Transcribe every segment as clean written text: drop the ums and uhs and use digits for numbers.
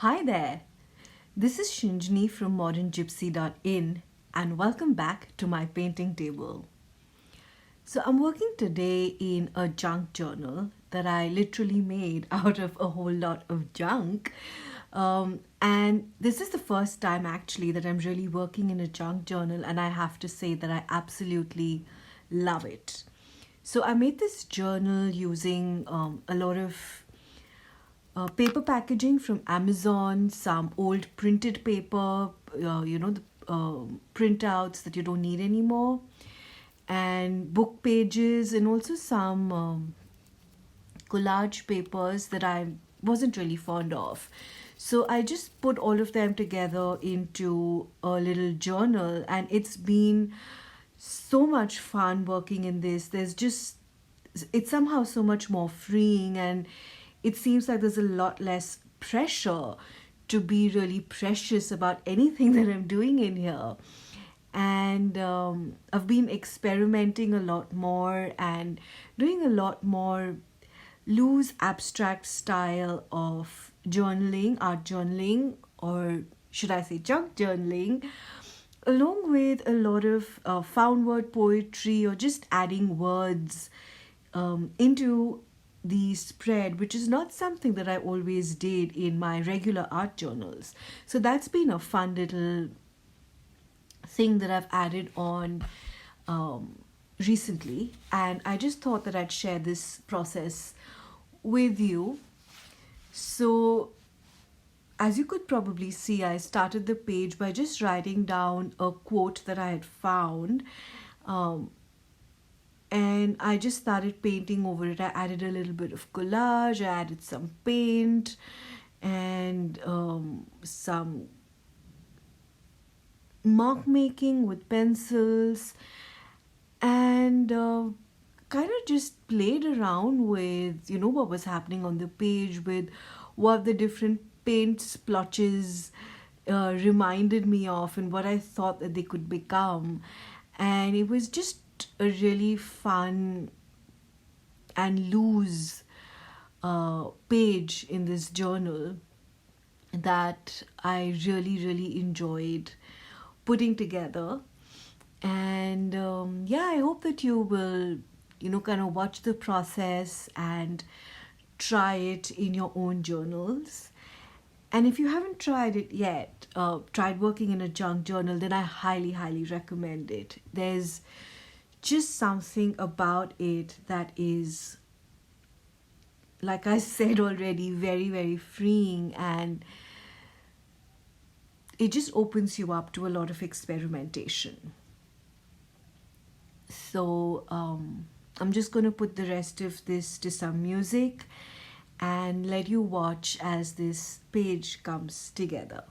Hi there, this is Shinjini from moderngypsy.in and welcome back to my painting table. So I'm working today in a junk journal that I literally made out of a whole lot of junk. And this is the first time actually that I'm really working in a junk journal, and I have to say that I absolutely love it. So I made this journal using a lot of paper packaging from Amazon, some old printed paper, the printouts that you don't need anymore, and book pages, and also some collage papers that I wasn't really fond of. So I just put all of them together into a little journal, and it's been so much fun working in this. It's somehow so much more freeing, and it seems like there's a lot less pressure to be really precious about anything that I'm doing in here. And I've been experimenting a lot more and doing a lot more loose abstract style of journaling, art journaling, or should I say junk journaling, along with a lot of found word poetry or just adding words into the spread, which is not something that I always did in my regular art journals. So that's been a fun little thing that I've added on recently, and I just thought that I'd share this process with you. So as you could probably see, I started the page by just writing down a quote that I had found, and I just started painting over it. I added a little bit of collage, I added some paint, and some mark making with pencils, and kind of just played around with what was happening on the page, with what the different paint splotches reminded me of and what I thought that they could become. And it was just a really fun and loose page in this journal that I really enjoyed putting together. And I hope that you will kind of watch the process and try it in your own journals. And if you haven't tried it yet, tried working in a junk journal, then I highly recommend it. There's just something about it that is, like I said already, very freeing, and it just opens you up to a lot of experimentation. So I'm just going to put the rest of this to some music and let you watch as this page comes together.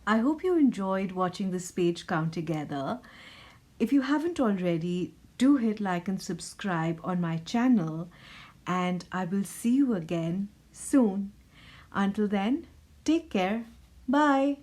I hope you enjoyed watching this page count together. If you haven't already, do hit like and subscribe on my channel, and I will see you again soon. Until then, take care. Bye.